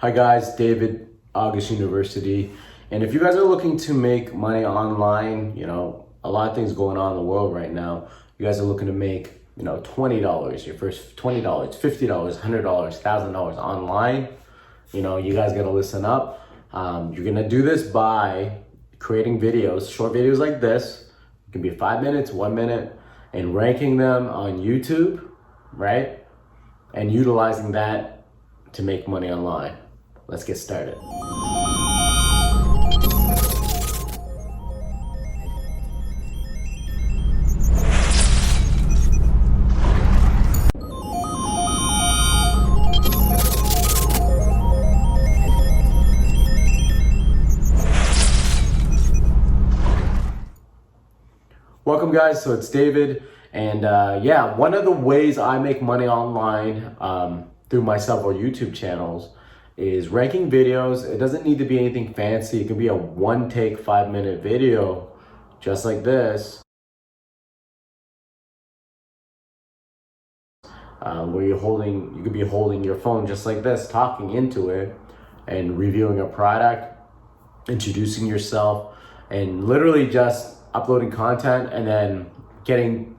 Hi guys, David, August University. And if you guys are looking to make money online, a lot of things going on in the world right now. You guys are looking to make, $20, your first $20, $50, $100, $1,000 online. You guys gotta listen up. You're gonna do this by creating videos, short videos like this. It can be 5 minutes, 1 minute, and ranking them on YouTube, right? And utilizing that to make money online. Let's get started. Welcome guys, so it's David, and one of the ways I make money online through my several YouTube channels is ranking videos. It doesn't need to be anything fancy. It can be a one-take 5-minute video, just like this, where you could be holding your phone just like this, talking into it, and reviewing a product, introducing yourself, and literally just uploading content and then getting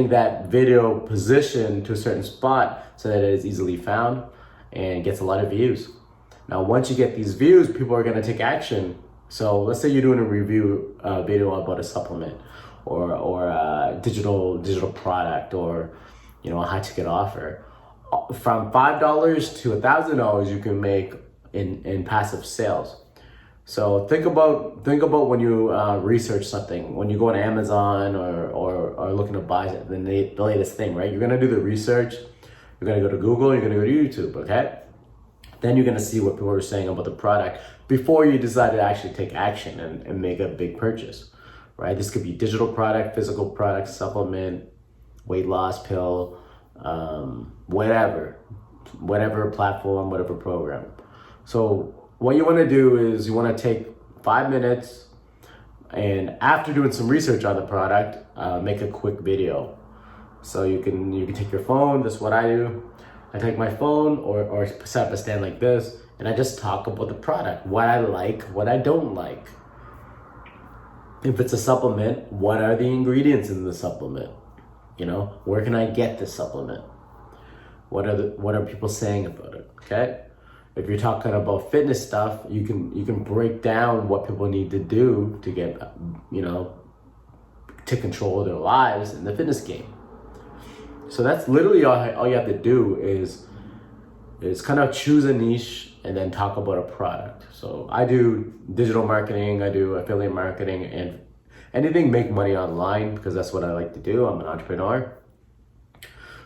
that video positioned to a certain spot so that it is easily found and gets a lot of views. Now, once you get these views, people are going to take action. So let's say you're doing a review video about a supplement or a digital product or a high ticket offer. From $5 to $1,000 you can make in passive sales. So think about when you research something, when you go on Amazon or looking to buy the latest thing, right? You're gonna do the research, you're gonna go to Google, you're gonna go to YouTube, okay? Then you're gonna see what people are saying about the product before you decide to actually take action and make a big purchase, right? This could be digital product, physical product, supplement, weight loss pill, whatever platform, whatever program. So what you want to do is you want to take 5 minutes, and after doing some research on the product, make a quick video. So you can take your phone. This is what I do. I take my phone or set up a stand like this, and I just talk about the product, what I like, what I don't like. If it's a supplement, what are the ingredients in the supplement? Where can I get this supplement? What are people saying about it? Okay. If you're talking about fitness stuff, you can break down what people need to do to get, take control of their lives in the fitness game. So that's literally all you have to do is kind of choose a niche and then talk about a product. So I do digital marketing, I do affiliate marketing, and anything make money online because that's what I like to do. I'm an entrepreneur.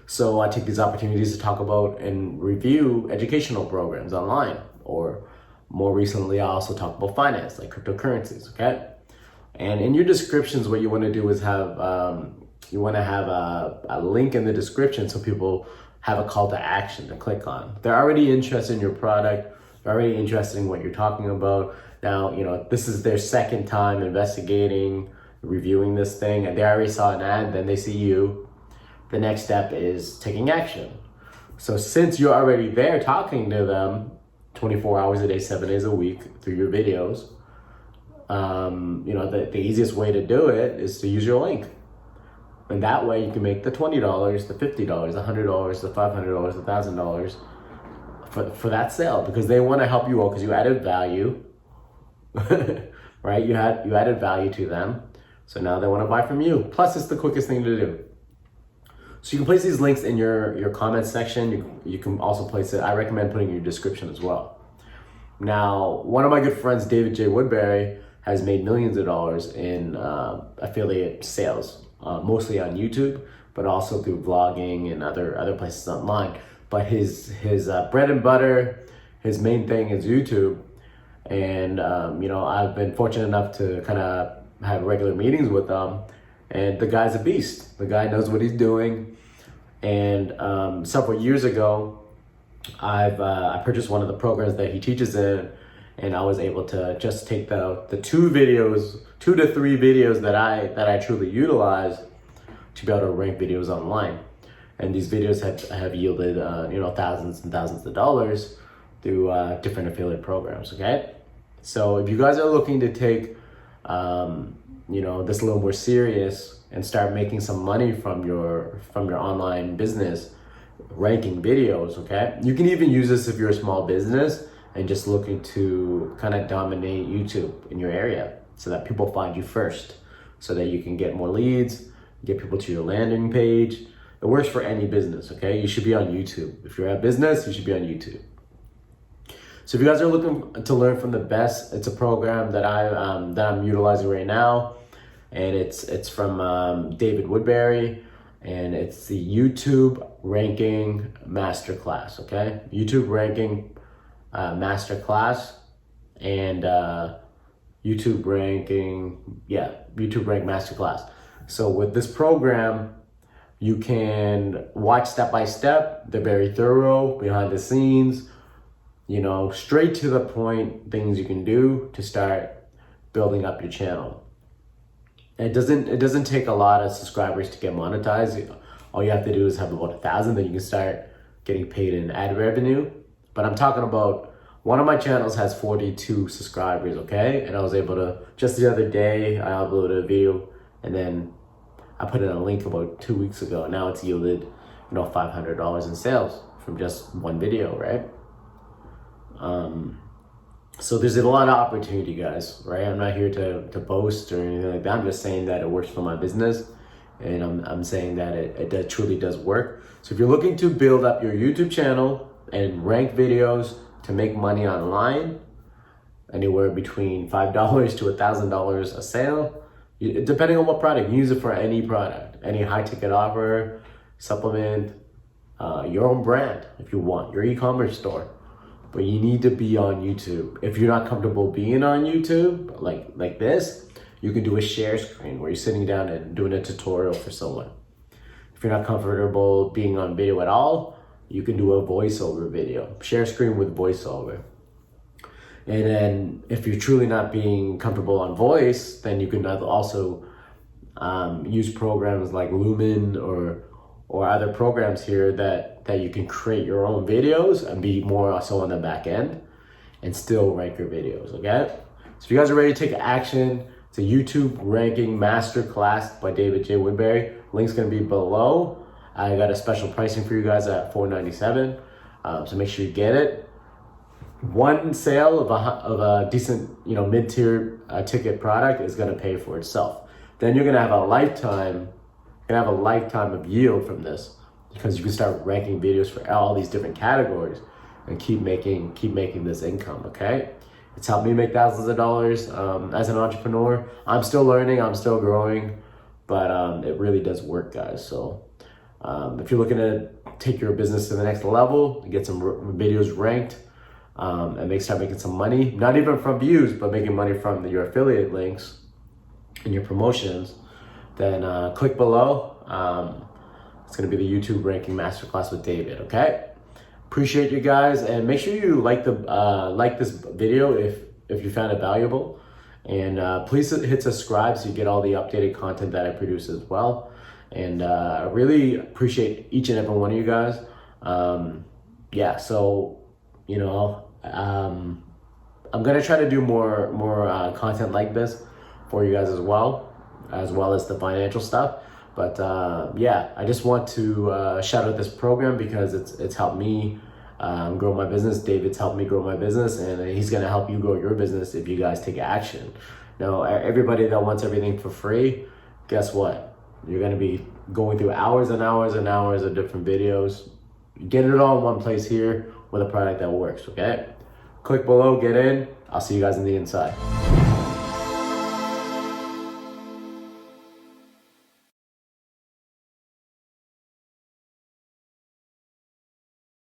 So I take these opportunities to talk about and review educational programs online, or more recently, I also talk about finance, like cryptocurrencies, okay? And in your descriptions, what you want to do is have a link in the description so people have a call to action to click on. They're already interested in your product. They're already interested in what you're talking about. Now, this is their second time investigating, reviewing this thing, and they already saw an ad, then they see you. The next step is taking action. So since you're already there talking to them 24 hours a day, 7 days a week through your videos, the easiest way to do it is to use your link. And that way you can make the $20, the $50, the $100, the $500, the $1,000 for that sale, because they want to help you out because you added value, right? You added value to them. So now they want to buy from you. Plus it's the quickest thing to do. So you can place these links in your comments section. You can also place it, I recommend putting in your description as well. Now, one of my good friends, David J. Woodbury, has made millions of dollars in affiliate sales, mostly on YouTube, but also through vlogging and other places online. But his bread and butter, his main thing is YouTube. And, I've been fortunate enough to kind of have regular meetings with them. And the guy's a beast. The guy knows what he's doing. And several years ago, I purchased one of the programs that he teaches in, and I was able to just take the 2 to 3 videos that I truly utilize to be able to rank videos online. And these videos have yielded thousands and thousands of dollars through different affiliate programs, okay? So if you guys are looking to take, this a little more serious and start making some money from your online business, ranking videos, okay? You can even use this if you're a small business and just looking to kind of dominate YouTube in your area so that people find you first, so that you can get more leads, get people to your landing page. It works for any business, okay? You should be on YouTube. If you're a business, you should be on YouTube. So if you guys are looking to learn from the best, it's a program that I'm utilizing right now, and it's from David Woodbury, and it's the YouTube Ranking Masterclass, okay? YouTube Ranking Masterclass, and YouTube Rank Masterclass. So with this program, you can watch step by step. They're very thorough, behind the scenes, straight to the point, things you can do to start building up your channel. And it doesn't take a lot of subscribers to get monetized. All you have to do is have about 1,000, then you can start getting paid in ad revenue. But I'm talking about, one of my channels has 42 subscribers, okay? And I was able to, just the other day, I uploaded a video, and then I put in a link about 2 weeks ago. Now it's yielded, $500 in sales from just one video, right? So there's a lot of opportunity, guys, right? I'm not here to boast or anything like that. I'm just saying that it works for my business, and I'm saying that it truly does work. So if you're looking to build up your YouTube channel and rank videos to make money online, anywhere between $5 to $1,000 a sale, depending on what product, use it for any product, any high ticket offer, supplement, your own brand if you want, your e-commerce store. But you need to be on YouTube. If you're not comfortable being on YouTube, like this, you can do a share screen where you're sitting down and doing a tutorial for someone. If you're not comfortable being on video at all, you can do a voiceover video, share screen with voiceover. And then if you're truly not being comfortable on voice, then you can also use programs like Lumen or other programs here that you can create your own videos and be more so on the back end and still rank your videos, okay? So if you guys are ready to take action, it's a YouTube Ranking Masterclass by David J. Woodbury. Link's gonna be below. I got a special pricing for you guys at $497, so make sure you get it. One sale of a decent, mid-tier ticket product is gonna pay for itself. Then you're gonna have a lifetime of yield from this, because you can start ranking videos for all these different categories and keep making this income, okay? It's helped me make thousands of dollars as an entrepreneur. I'm still learning, I'm still growing, but it really does work, guys. So if you're looking to take your business to the next level, get some videos ranked, and start making some money, not even from views, but making money from your affiliate links and your promotions, then click below. It's gonna be the YouTube Ranking Masterclass with David, okay? Appreciate you guys, and make sure you like this video if you found it valuable, and please hit subscribe so you get all the updated content that I produce as well. And I really appreciate each and every one of you guys. So I'm gonna try to do more content like this for you guys as well as the financial stuff. But I just want to shout out this program because it's helped me grow my business. David's helped me grow my business, and he's gonna help you grow your business if you guys take action. Now, everybody that wants everything for free, guess what? You're gonna be going through hours and hours and hours of different videos. Get it all in one place here with a product that works, okay? Click below, get in. I'll see you guys on the inside.